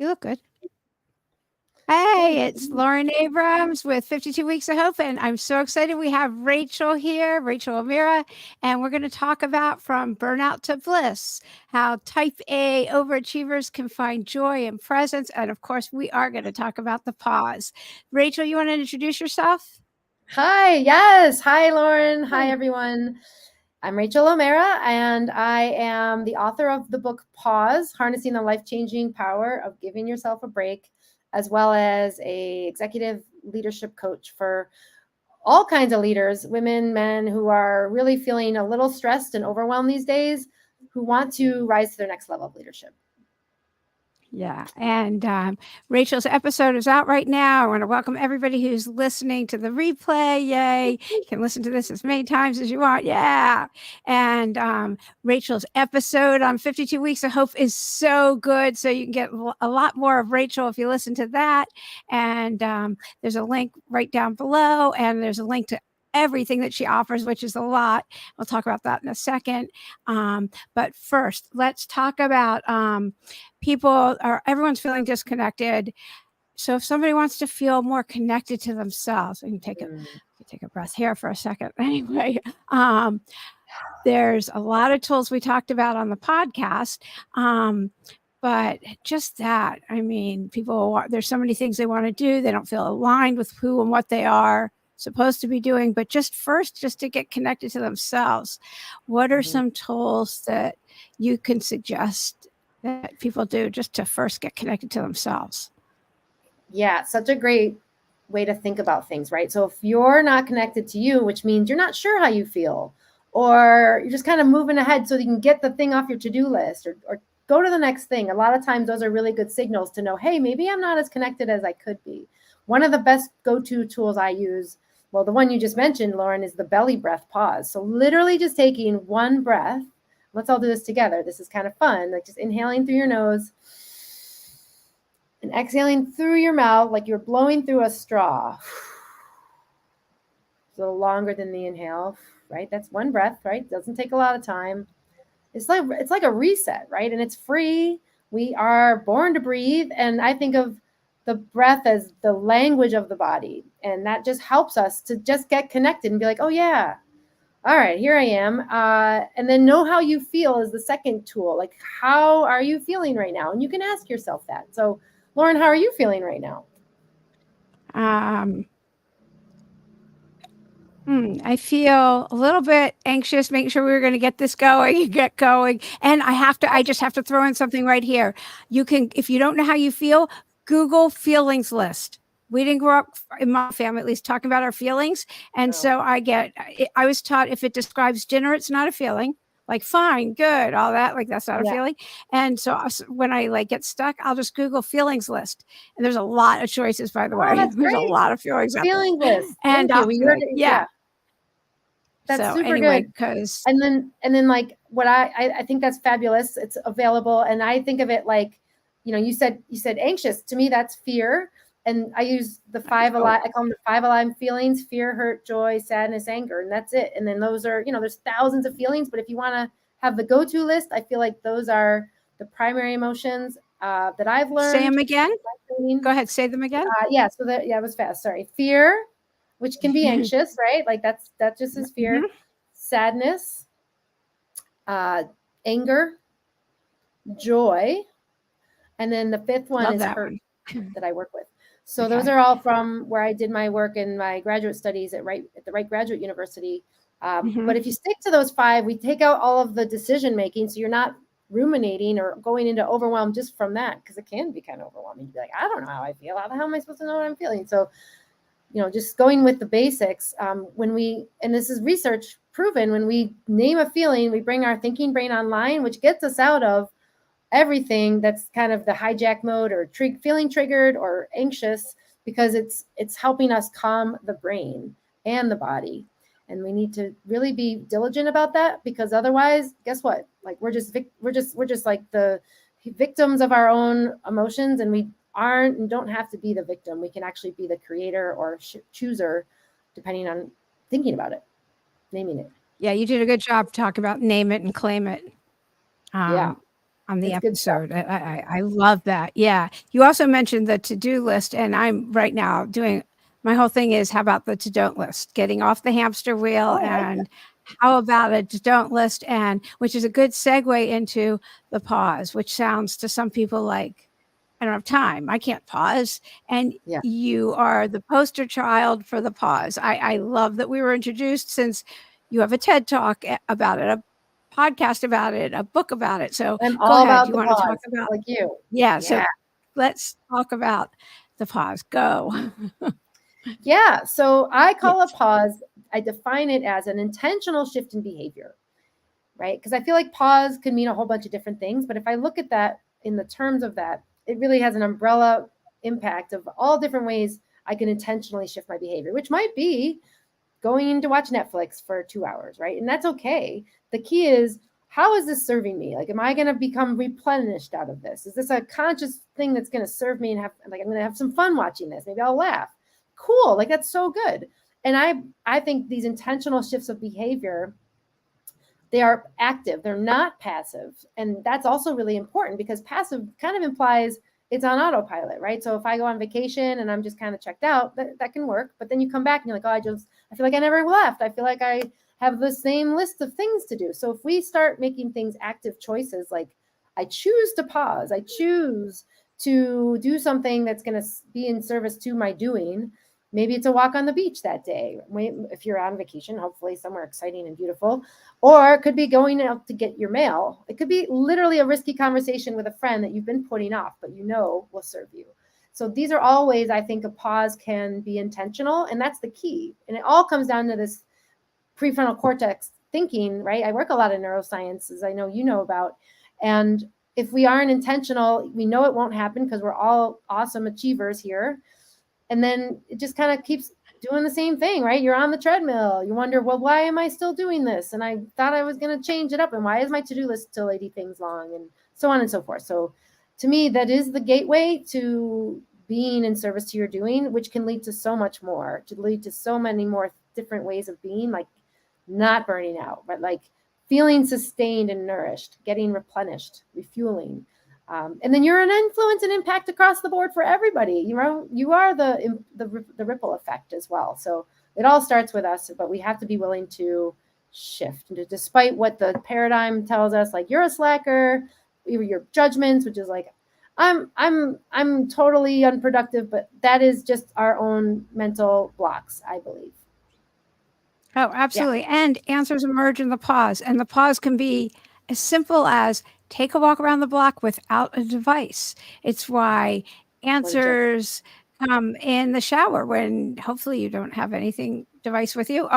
You look good. Hey, it's Lauren Abrams with 52 Weeks of Hope, and I'm so excited we have Rachel here, Rachel O'Meara, and we're going to talk about from burnout to bliss, how type A overachievers can find joy and presence, and of course, we are going to talk about the pause. Rachel, you want to introduce yourself? Hi, yes. Hi, Lauren. Hi, everyone. I'm Rachel O'Meara, and I am the author of the book Pause, Harnessing the Life-Changing Power of Giving Yourself a Break, as well as a executive leadership coach for all kinds of leaders, women, men who are really feeling a little stressed and overwhelmed these days, who want to rise to their next level of leadership. Yeah. And Rachel's episode is out right now. I want to welcome everybody who's listening to the replay. Yay. You can listen to this as many times as you want. Yeah. And Rachel's episode on 52 Weeks of Hope is so good. So you can get a lot more of Rachel if you listen to that. And there's a link right down below. And there's a link to everything that she offers, which is a lot. We'll talk about that in a second. But first, let's talk about everyone's feeling disconnected. So if somebody wants to feel more connected to themselves, I can take a breath here for a second. Anyway, there's a lot of tools we talked about on the podcast. But just that, I mean, there's so many things they want to do. They don't feel aligned with who and what they are supposed to be doing, but just to get connected to themselves. What are some tools that you can suggest that people do just to first get connected to themselves? Yeah, such a great way to think about things, right? So if you're not connected to you, which means you're not sure how you feel, or you're just kind of moving ahead so you can get the thing off your to-do list or go to the next thing. A lot of times those are really good signals to know, hey, maybe I'm not as connected as I could be. One of the best go-to tools I use, well, the one you just mentioned, Lauren, is the belly breath pause. So literally just taking one breath. Let's all do this together. This is kind of fun. Like just inhaling through your nose and exhaling through your mouth like you're blowing through a straw. It's a little longer than the inhale, right? That's one breath, right? Doesn't take a lot of time. It's like a reset, right? And it's free. We are born to breathe. And I think of the breath as the language of the body. And that just helps us to just get connected and be like, oh, yeah. All right, here I am. And then know how you feel is the second tool. Like, how are you feeling right now? And you can ask yourself that. So, Lauren, how are you feeling right now? I feel a little bit anxious, making sure we were going to get this going, get going. And I just have to throw in something right here. You can, if you don't know how you feel, Google feelings list. We didn't grow up in my family, at least, talking about our feelings. And so I was taught if it describes dinner, it's not a feeling. Like fine, good, all that, like that's not a feeling. And so when I get stuck, I'll just Google feelings list. And there's a lot of choices, by the way. That's there's great. a lot of feelings. Feeling list. And yeah. That's so super anyway, good. because And then like what I think that's fabulous. It's available. And I think of it like, you said anxious. To me, that's fear. And I use the I call them the 5 alive feelings: fear, hurt, joy, sadness, anger. And that's it. And then those are, there's thousands of feelings, but if you want to have the go-to list, I feel like those are the primary emotions that I've learned. Say them again. Go ahead. Say them again. So that was fast. Sorry. Fear, which can be anxious, right? Like that just is fear. Sadness, anger, joy, and then the fifth one is hurt that I work with. So those are all from where I did my work in my graduate studies at the Wright Graduate University. But if you stick to those 5, we take out all of the decision making, so you're not ruminating or going into overwhelm just from that, because it can be kind of overwhelming. You'd be like, I don't know how I feel. How the hell am I supposed to know what I'm feeling? So just going with the basics. And this is research proven, when we name a feeling, we bring our thinking brain online, which gets us out of everything that's kind of the hijack mode or feeling triggered or anxious, because it's helping us calm the brain and the body. And we need to really be diligent about that, because otherwise, guess what? Like we're just like the victims of our own emotions, and we aren't and don't have to be the victim. We can actually be the creator or chooser, depending on thinking about it, naming it. Yeah, you did a good job talking about name it and claim it. on the It's good stuff. episode. I love that. Yeah. You also mentioned the to-do list, and I'm right now doing my whole thing is how about the to-don't list, getting off the hamster wheel, Oh, I like that. and how about a to-don't list, and which is a good segue into the pause, which sounds to some people like I don't have time. I can't pause. And Yeah. you are the poster child for the pause. I love that we were introduced since you have a TED talk about it, a podcast about it, a book about it. So I'm go all ahead. about You the want to talk pause, about, like you. yeah. So Yeah. let's talk about the pause. Go. Yeah. So I call a Yes. pause, I define it as an intentional shift in behavior, right? Because I feel like pause can mean a whole bunch of different things. But if I look at that in the terms of that, it really has an umbrella impact of all different ways I can intentionally shift my behavior, which might be going to watch Netflix for 2 hours, right? And that's okay. The key is, how is this serving me? Like, am I going to become replenished out of this? Is this a conscious thing that's going to serve me and have, like, I'm going to have some fun watching this? Maybe I'll laugh. Cool. Like, that's so good. And I think these intentional shifts of behavior, they are active, they're not passive. And that's also really important because passive kind of implies it's on autopilot, right? So if I go on vacation and I'm just kind of checked out, that can work. But then you come back and you're like, oh, I feel like I never left. I feel like I have the same list of things to do. So if we start making things active choices, like I choose to pause, I choose to do something that's going to be in service to my doing. Maybe it's a walk on the beach that day. If you're on vacation, hopefully somewhere exciting and beautiful. Or it could be going out to get your mail. It could be literally a risky conversation with a friend that you've been putting off, but you know will serve you. So these are all ways I think a pause can be intentional, and that's the key. And it all comes down to this prefrontal cortex thinking, right? I work a lot in neuroscience, as I know you know about. And if we aren't intentional, we know it won't happen because we're all awesome achievers here. And then it just kind of keeps doing the same thing, right? You're on the treadmill. You wonder, well, why am I still doing this? And I thought I was going to change it up. And why is my to-do list still 80 things long? And so on and so forth. So to me, that is the gateway to being in service to your doing, which can lead to so much more, to lead to so many more different ways of being, like not burning out, but like feeling sustained and nourished, getting replenished, refueling. And then you're an influence and impact across the board for everybody. You know, you are the ripple effect as well. So it all starts with us, but we have to be willing to shift, despite what the paradigm tells us. Like, you're a slacker, your judgments, which is like, I'm totally unproductive, but that is just our own mental blocks, I believe. Oh, Yeah, absolutely. And answers emerge in the pause. And the pause can be as simple as take a walk around the block without a device. It's why what a gem. answers come in the shower when hopefully you don't have anything device with you.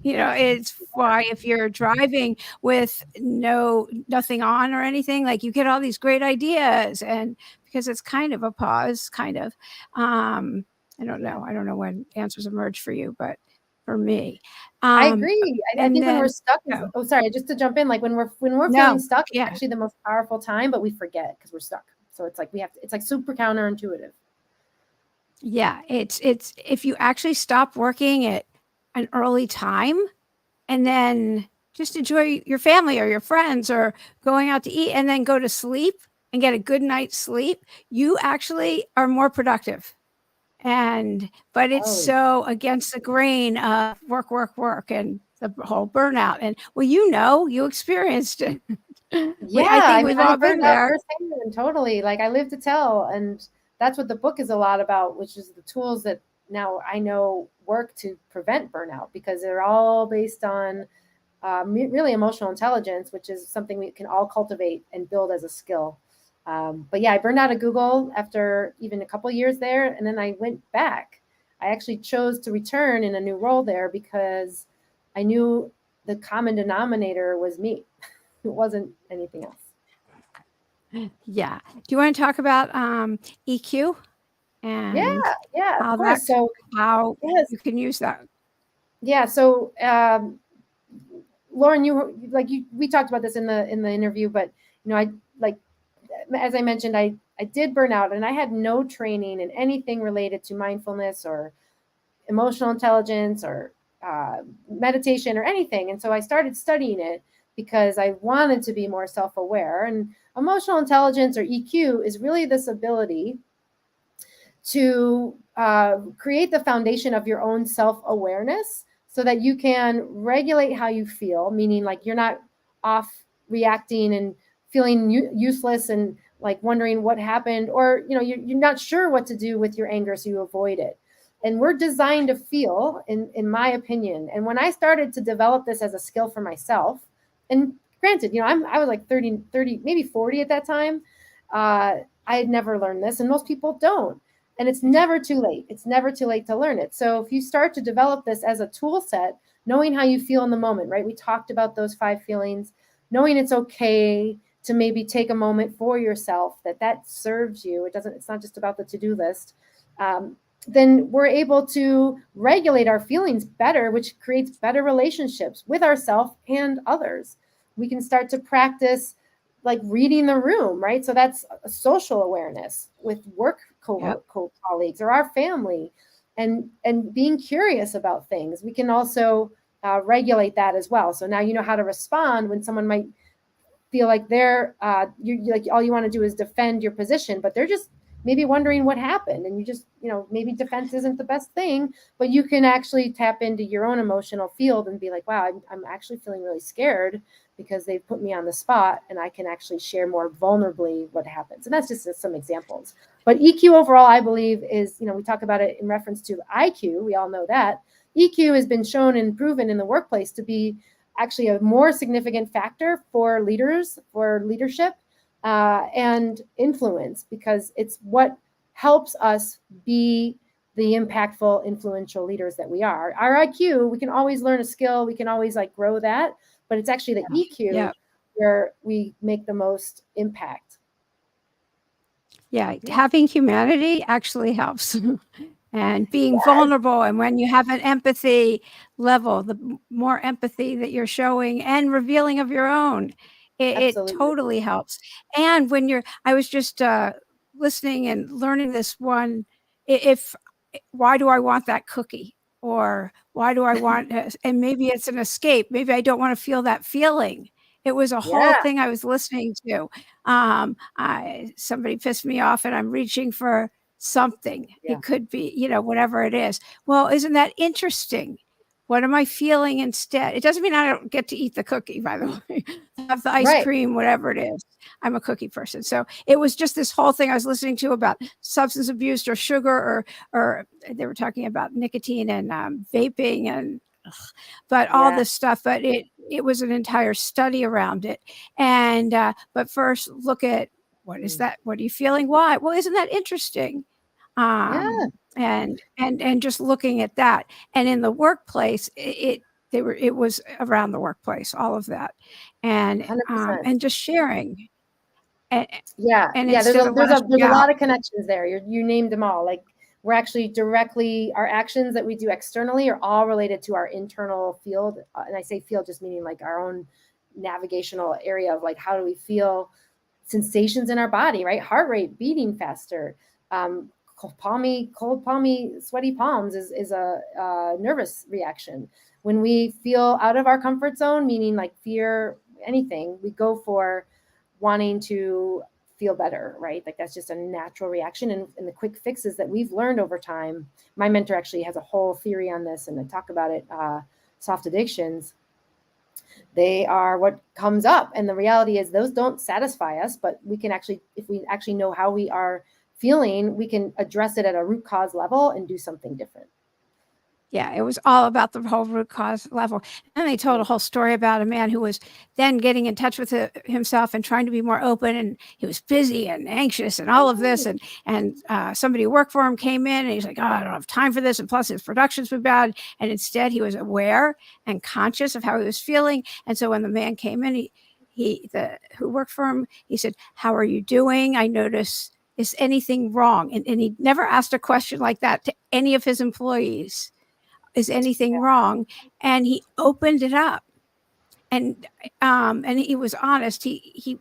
It's why if you're driving with nothing on or anything, like you get all these great ideas, and because it's kind of a pause, kind of. I don't Yeah. know. I don't know when answers emerge for you, but for me. I Um, agree. I and think when we're then stuck is, oh, oh, sorry, just to jump in, like when we're feeling no, stuck, it's yeah. actually the most powerful time, but we forget because we're stuck. So it's like it's like super counterintuitive. Yeah, it's if you actually stop working at an early time and then just enjoy your family or your friends or going out to eat and then go to sleep and get a good night's sleep, you actually are more productive. But it's Oh, so against the grain of work, work, work, and the whole burnout. And well, you experienced it. yeah. I I think mean, we've I all been burned out there. firsthand, totally. Like, I live to tell, and that's what the book is a lot about, which is the tools that now I know work to prevent burnout, because they're all based on really emotional intelligence, which is something we can all cultivate and build as a skill. But yeah, I burned out of Google after even a couple of years there, and then I went back. I actually chose to return in a new role there because I knew the common denominator was me. It wasn't anything else. Yeah. Do you want to talk about EQ Yeah, and yeah, of how course. So how yes, you can use that? yeah. So Lauren, we talked about this in the interview, but I like, as I mentioned, I did burn out, and I had no training in anything related to mindfulness or emotional intelligence or meditation or anything. And so I started studying it because I wanted to be more self-aware. And Emotional intelligence, or EQ, is really this ability to create the foundation of your own self-awareness so that you can regulate how you feel, meaning like you're not off reacting and feeling useless and like wondering what happened, or you're not sure what to do with your anger, so you avoid it. And we're designed to feel, in my opinion. And when I started to develop this as a skill for myself, and granted, I was like 30, maybe 40 at that time. I had never learned this, and most people don't. And it's never too late. It's never too late to learn it. So if you start to develop this as a tool set, knowing how you feel in the moment, right? We talked about those 5 feelings, knowing it's okay to maybe take a moment for yourself, that serves you. It's not just about the to-do list. Then we're able to regulate our feelings better, which creates better relationships with ourselves and others. We can start to practice like reading the room, right? So that's a social awareness with work colleagues or our family, and being curious about things. We can also regulate that as well. So now you know how to respond when someone might feel like they're you like all you want to do is defend your position, but they're just maybe wondering what happened, and you just maybe defense isn't the best thing, but you can actually tap into your own emotional field and be like, wow, I'm actually feeling really scared because they've put me on the spot, and I can actually share more vulnerably what happens. And that's just some examples. But EQ overall, I believe, is, we talk about it in reference to IQ. We all know that. EQ has been shown and proven in the workplace to be actually a more significant factor for leaders, for leadership, and influence, because it's what helps us be the impactful, influential leaders that we are. Our IQ, we can always learn a skill, we can always like grow that, but it's actually the EQ where we make the most impact. Yeah, having humanity actually helps. And being vulnerable, and when you have an empathy level, the more empathy that you're showing and revealing of your own, it totally helps. And when I was just listening and learning this one, why do I want that cookie? Or why do I want, and maybe it's an escape. Maybe I don't want to feel that feeling. It was a whole thing I was listening to. Somebody pissed me off and I'm reaching for something. It could be, whatever it is. Well, isn't that interesting? What am I feeling instead? It doesn't mean I don't get to eat the cookie, by the way. Have the ice cream, whatever it is. I'm a cookie person. So it was just this whole thing I was listening to about substance abuse or sugar, or they were talking about nicotine and vaping and but all this stuff. But it was an entire study around it. And but first look at, what is that? What are you feeling? Why? Well, isn't that interesting? And just looking at that, and in the workplace, it was around the workplace, all of that, and just sharing. And there's a lot of connections there. You named them all. Like, we're actually directly, our actions that we do externally are all related to our internal field. And I say field just meaning like our own navigational area of like, how do we feel sensations in our body, right? Heart rate beating faster. Cold, palmy, sweaty palms is a nervous reaction. When we feel out of our comfort zone, meaning like fear, anything, we go for wanting to feel better, right? Like that's just a natural reaction. And the quick fixes that we've learned over time, my mentor actually has a whole theory on this, and I talk about it, soft addictions. They are what comes up. And the reality is those don't satisfy us, but we can actually, if we actually know how we are feeling, we can address it at a root cause level and do something different. Yeah, it was all about the whole root cause level. And they told a whole story about a man who was then getting in touch with himself and trying to be more open. And he was busy and anxious and all of this. And somebody who worked for him came in and he's like, oh, I don't have time for this. And plus his productions were bad. And instead he was aware and conscious of how he was feeling. And so when the man came in, who worked for him, he said, how are you doing? I notice, is anything wrong? And he never asked a question like that to any of his employees. Is anything wrong? And he opened it up, and he was honest. He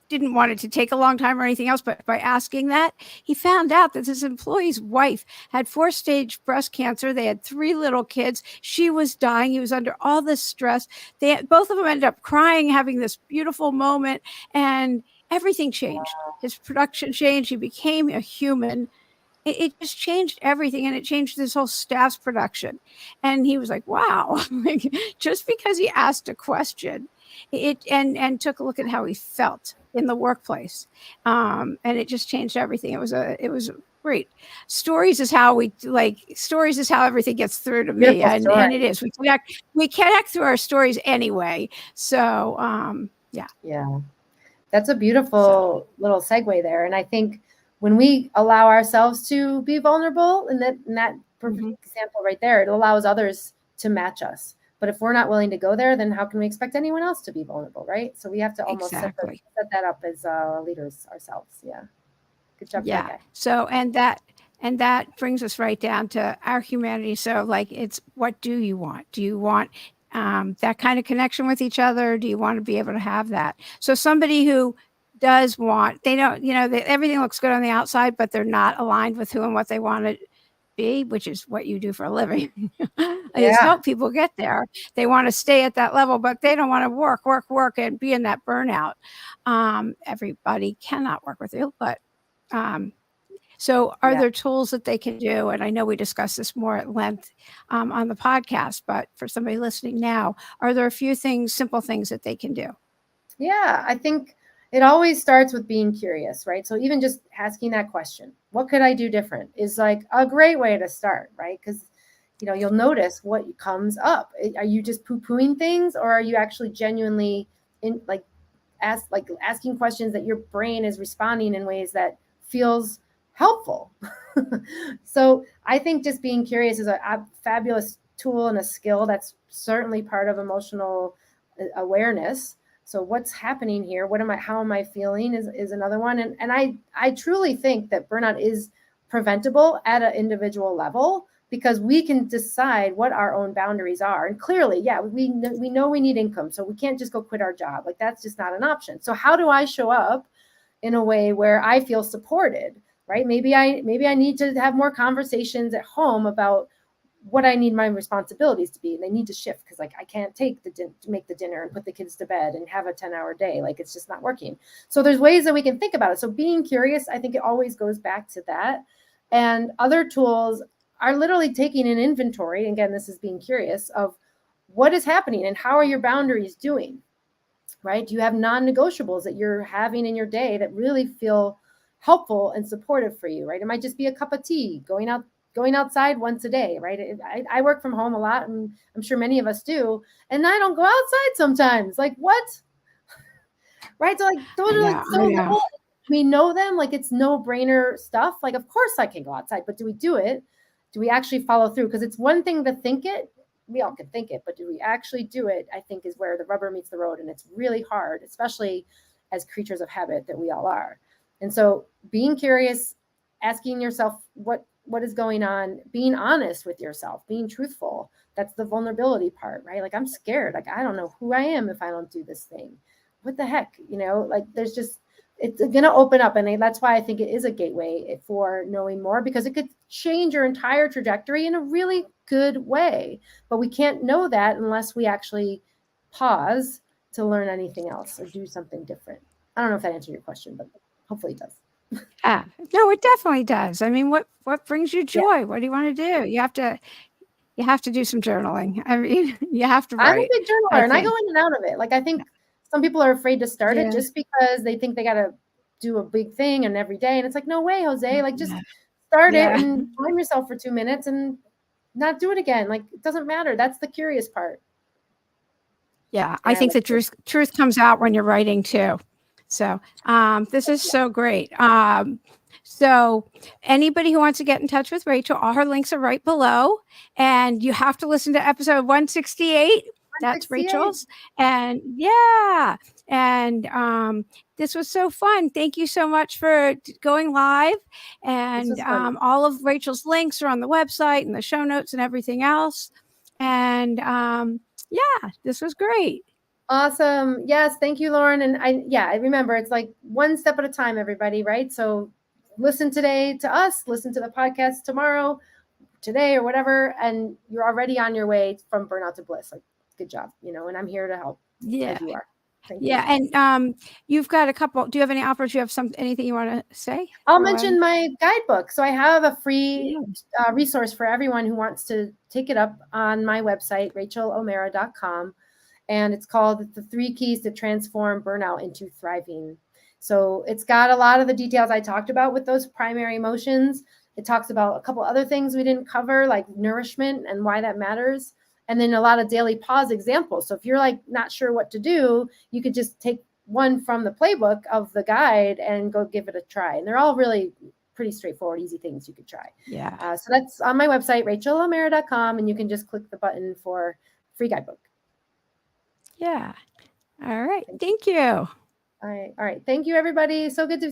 didn't want it to take a long time or anything else, but by asking that, he found out that his employee's wife had 4-stage breast cancer. They had 3 little kids. She was dying. He was under all this stress. Both of them ended up crying, having this beautiful moment, and everything changed. His production changed. He became a human. It just changed everything, and it changed this whole staff's production. And he was like, wow, like, just because he asked a question, and took a look at how he felt in the workplace. And it just changed everything. It was great. Stories is how everything gets through to me. And it is. We connect through our stories anyway. So yeah. Yeah. That's a beautiful little segue there. And I think when we allow ourselves to be vulnerable, in that perfect example right there, it allows others to match us. But if we're not willing to go there, then how can we expect anyone else to be vulnerable, right? So we have to almost set that up as leaders ourselves. Yeah. Good job. Yeah. So, and that brings us right down to our humanity. So, like, it's, what do you want? Do you want that kind of connection with each other? Do you want to be able to have that? So somebody who does want, they don't, everything looks good on the outside, but they're not aligned with who and what they want to be, which is what you do for a living. I just help people get there. They want to stay at that level, but they don't want to work and be in that burnout. Everybody cannot work with you, but so are there tools that they can do? And I know we discussed this more at length on the podcast, but for somebody listening now, are there a few simple things that they can do? Yeah, I think it always starts with being curious, right? So even just asking that question, what could I do different, is like a great way to start, right? Because you'll notice what comes up. Are you just poo-pooing things, or are you actually genuinely asking questions that your brain is responding in ways that feels helpful? So I think just being curious is a fabulous tool and a skill that's certainly part of emotional awareness. So what's happening here? How am I feeling is another one. And I truly think that burnout is preventable at an individual level, because we can decide what our own boundaries are. And clearly, we know we need income, so we can't just go quit our job. Like, that's just not an option. So how do I show up in a way where I feel supported, right? Maybe I need to have more conversations at home about what I need my responsibilities to be. And they need to shift, because I can't make the dinner and put the kids to bed and have a 10-hour day. Like, it's just not working. So there's ways that we can think about it. So being curious, I think it always goes back to that. And other tools are literally taking an inventory. Again, this is being curious of what is happening and how are your boundaries doing, right? Do you have non-negotiables that you're having in your day that really feel helpful and supportive for you, right? It might just be a cup of tea, going outside once a day, right? I work from home a lot, and I'm sure many of us do, and I don't go outside sometimes. Like, what? Right? So like, those are so we know them, like it's no-brainer stuff. Like, of course I can go outside, but do we do it? Do we actually follow through? Because it's one thing to think it. We all can think it, but do we actually do it, I think, is where the rubber meets the road. And it's really hard, especially as creatures of habit that we all are. And so being curious, asking yourself what is going on, being honest with yourself, being truthful. That's the vulnerability part, right? Like, I'm scared. Like, I don't know who I am if I don't do this thing. What the heck? Like, there's just, it's going to open up. And that's why I think it is a gateway for knowing more, because it could change your entire trajectory in a really good way. But we can't know that unless we actually pause to learn anything else or do something different. I don't know if that answered your question, but hopefully it does. No, it definitely does. I mean, what brings you joy? What do you want to do? You have to do some journaling. I mean, you have to write. I'm a big journaler, and I go in and out of it. Like, I think some people are afraid to start it just because they think they got to do a big thing and every day. And it's like, no way, Jose. Like, just start it and time yourself for 2 minutes and not do it again. Like, it doesn't matter. That's the curious part. Yeah, I think the truth comes out when you're writing too. So this is so great. So anybody who wants to get in touch with Rachel, all her links are right below. And you have to listen to episode 168. That's Rachel's. And this was so fun. Thank you so much for going live. And all of Rachel's links are on the website and the show notes and everything else. And this was great. Awesome. Yes. Thank you, Lauren. And I remember, it's like one step at a time, everybody, right? So listen today to us, listen to the podcast tomorrow, today, or whatever, and you're already on your way from burnout to bliss. Like, good job, and I'm here to help as you are. Thank Yeah. you. And you've got a couple. Do you have any offers? You have anything you want to say? I'll mention my guidebook. So I have a free resource for everyone who wants to take it up on my website, rachelomera.com. And it's called The 3 Keys to Transform Burnout into Thriving. So it's got a lot of the details I talked about with those primary emotions. It talks about a couple other things we didn't cover, like nourishment and why that matters. And then a lot of daily pause examples. So if you're like not sure what to do, you could just take one from the playbook of the guide and go give it a try. And they're all really pretty straightforward, easy things you could try. Yeah. So that's on my website, rachelomera.com, and you can just click the button for free guidebook. Yeah. All right. Thank you. All right. Thank you, everybody. So good to